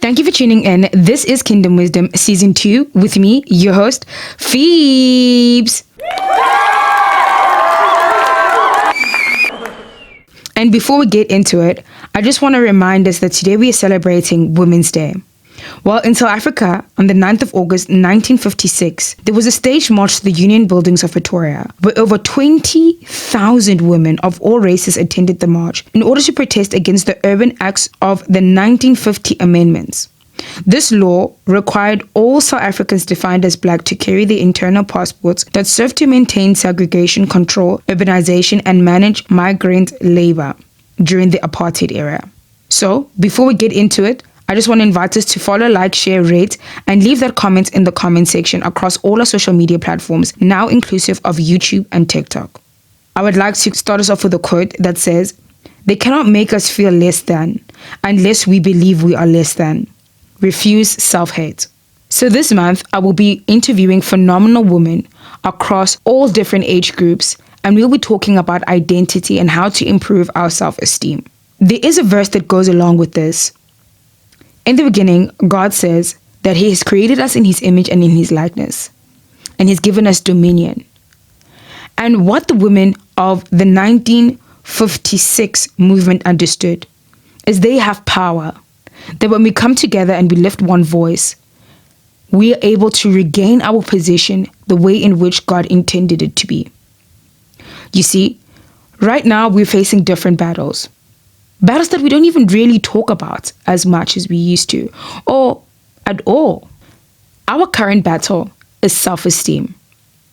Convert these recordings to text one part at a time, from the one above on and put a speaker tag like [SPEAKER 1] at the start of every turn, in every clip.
[SPEAKER 1] Thank you for tuning in. This is Kingdom Wisdom Season 2 with me, your host, Phoebes. And before we get into it, I just want to remind us that today we are celebrating Women's Day. Well, in South Africa, on the 9th of August 1956, there was a staged march to the Union Buildings of Pretoria, where over 20,000 women of all races attended the march in order to protest against the Urban Acts of the 1950 Amendments. This law required all South Africans defined as black to carry their internal passports that served to maintain segregation, control urbanization, and manage migrant labor during the apartheid era. So, before we get into it, I just want to invite us to follow, like, share, rate, and leave that comment in the comment section across all our social media platforms, now inclusive of YouTube and TikTok. I would like to start us off with a quote that says, "They cannot make us feel less than unless we believe we are less than. Refuse self-hate." So this month, I will be interviewing phenomenal women across all different age groups, and we'll be talking about identity and how to improve our self-esteem. There is a verse that goes along with this. In the beginning, God says that He has created us in His image and in His likeness, and He's given us dominion. And what the women of the 1956 movement understood is they have power, that when we come together and we lift one voice, we are able to regain our position the way in which God intended it to be. You see, right now we're facing different battles. Battles that we don't even really talk about as much as we used to, or at all. Our current battle is self-esteem.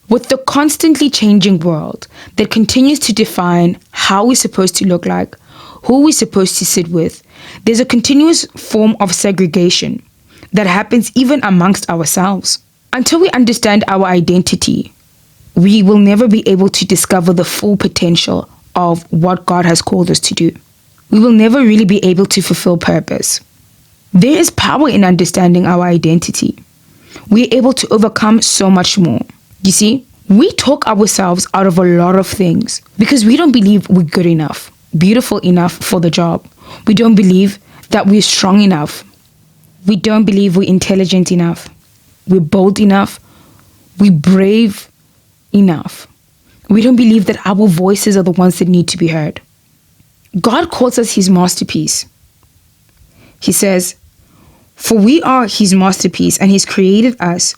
[SPEAKER 1] With the constantly changing world that continues to define how we're supposed to look like, who we're supposed to sit with, there's a continuous form of segregation that happens even amongst ourselves. Until we understand our identity, we will never be able to discover the full potential of what God has called us to do. We will never really be able to fulfill purpose. There is power in understanding our identity. We are able to overcome so much more. You see, we talk ourselves out of a lot of things because we don't believe we're good enough, beautiful enough for the job. We don't believe that we're strong enough. We don't believe we're intelligent enough. We're bold enough. We're brave enough. We don't believe that our voices are the ones that need to be heard. God calls us His masterpiece. He says, "For we are His masterpiece, and He's created us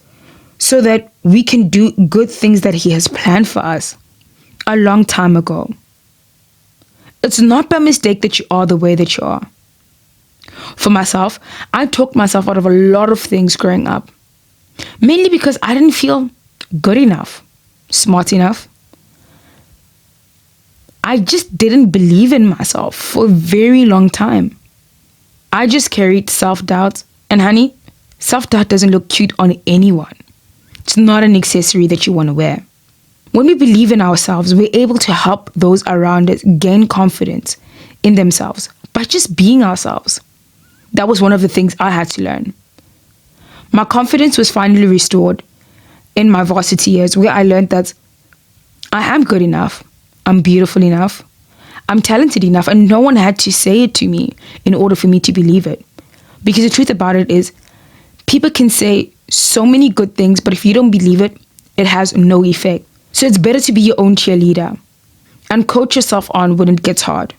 [SPEAKER 1] so that we can do good things that He has planned for us a long time ago." It's not by mistake that you are the way that you are. For myself, I talked myself out of a lot of things growing up, mainly because I didn't feel good enough, smart enough. I just didn't believe in myself for a very long time. I just carried self-doubt. And honey, self-doubt doesn't look cute on anyone. It's not an accessory that you want to wear. When we believe in ourselves, we're able to help those around us gain confidence in themselves by just being ourselves. That was one of the things I had to learn. My confidence was finally restored in my varsity years, where I learned that I am good enough. I'm beautiful enough, I'm talented enough, and no one had to say it to me in order for me to believe it. Because the truth about it is, people can say so many good things, but if you don't believe it, it has no effect. So it's better to be your own cheerleader and coach yourself on when it gets hard.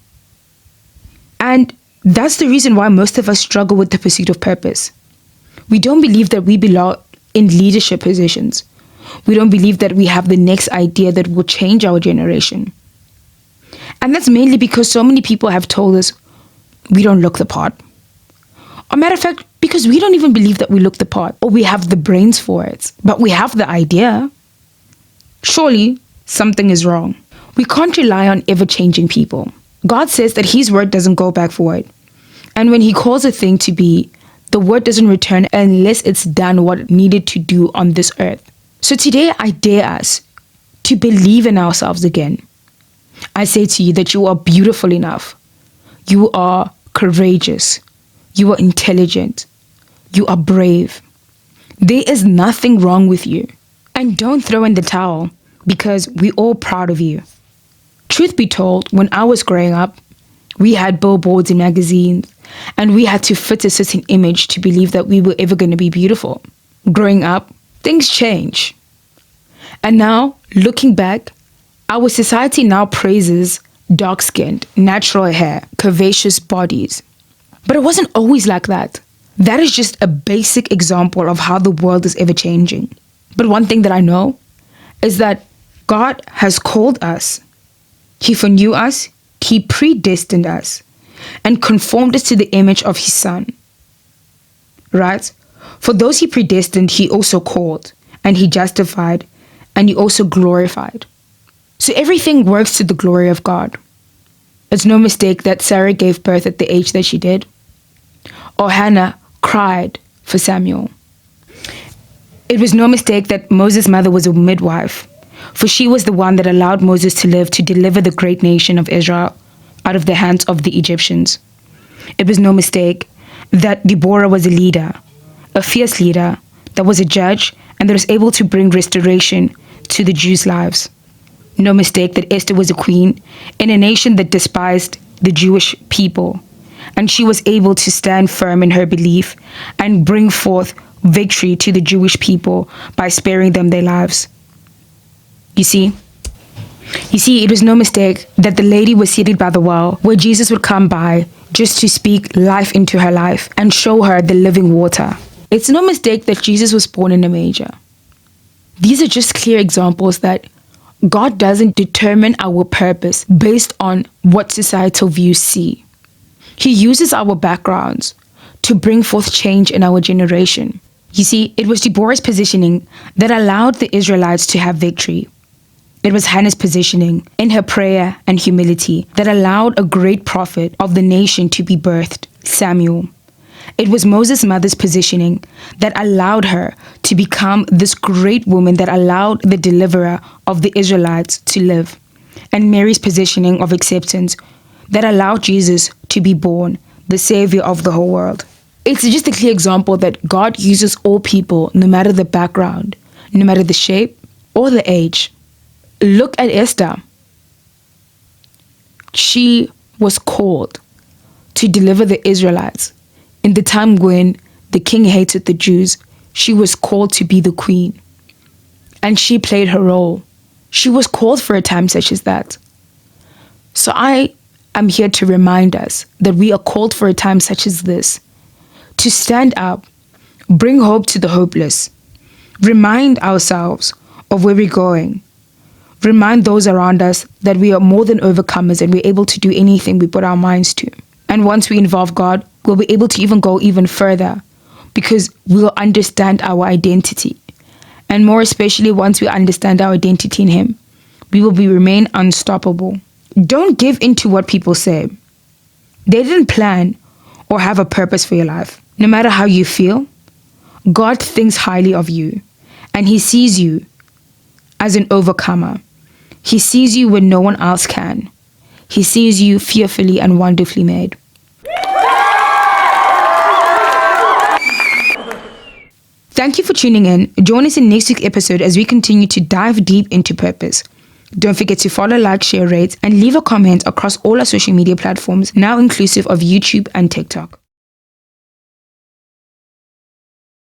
[SPEAKER 1] And that's the reason why most of us struggle with the pursuit of purpose. We don't believe that we belong in leadership positions. We don't believe that we have the next idea that will change our generation. And that's mainly because so many people have told us we don't look the part. As a matter of fact, because we don't even believe that we look the part or we have the brains for it, but we have the idea. Surely something is wrong. We can't rely on ever-changing people. God says that His word doesn't go back void. And when He calls a thing to be, the word doesn't return unless it's done what it needed to do on this earth. So today I dare us to believe in ourselves again. I say to you that you are beautiful enough. You are courageous. You are intelligent. You are brave. There is nothing wrong with you. And don't throw in the towel, because we're all proud of you. Truth be told, when I was growing up, we had billboards in magazines and we had to fit a certain image to believe that we were ever going to be beautiful. Growing up, things change. And now, looking back, our society now praises dark-skinned, natural hair, curvaceous bodies. But it wasn't always like that. That is just a basic example of how the world is ever changing. But one thing that I know is that God has called us. He foreknew us, He predestined us, and conformed us to the image of His Son. Right? For those He predestined, He also called, and He justified, and He also glorified. So everything works to the glory of God. It's no mistake that Sarah gave birth at the age that she did, or Hannah cried for Samuel. It was no mistake that Moses' mother was a midwife, for she was the one that allowed Moses to live to deliver the great nation of Israel out of the hands of the Egyptians. It was no mistake that Deborah was a leader, a fierce leader, that was a judge, and that was able to bring restoration to the Jews' lives. No mistake that Esther was a queen in a nation that despised the Jewish people, and she was able to stand firm in her belief and bring forth victory to the Jewish people by sparing them their lives. You see, it was no mistake that the lady was seated by the well where Jesus would come by just to speak life into her life and show her the living water. It's no mistake that Jesus was born in a manger. These are just clear examples that God doesn't determine our purpose based on what societal views see. He uses our backgrounds to bring forth change in our generation. You see, it was Deborah's positioning that allowed the Israelites to have victory. It was Hannah's positioning in her prayer and humility that allowed a great prophet of the nation to be birthed, Samuel. It was Moses' mother's positioning that allowed her to become this great woman that allowed the deliverer of the Israelites to live. And Mary's positioning of acceptance that allowed Jesus to be born, the Savior of the whole world. It's just a clear example that God uses all people, no matter the background, no matter the shape or the age. Look at Esther. She was called to deliver the Israelites. In the time when the king hated the Jews, she was called to be the queen. And she played her role. She was called for a time such as that. So I am here to remind us that we are called for a time such as this, to stand up, bring hope to the hopeless, remind ourselves of where we're going, remind those around us that we are more than overcomers and we're able to do anything we put our minds to. And once we involve God, we'll be able to even go even further because we'll understand our identity. And more especially once we understand our identity in Him, we will remain unstoppable. Don't give in to what people say. They didn't plan or have a purpose for your life. No matter how you feel, God thinks highly of you, and He sees you as an overcomer. He sees you when no one else can. He sees you fearfully and wonderfully made. Thank you for tuning in. Join us in next week's episode as we continue to dive deep into purpose. Don't forget to follow, like, share, rate, and leave a comment across all our social media platforms, now inclusive of YouTube and TikTok.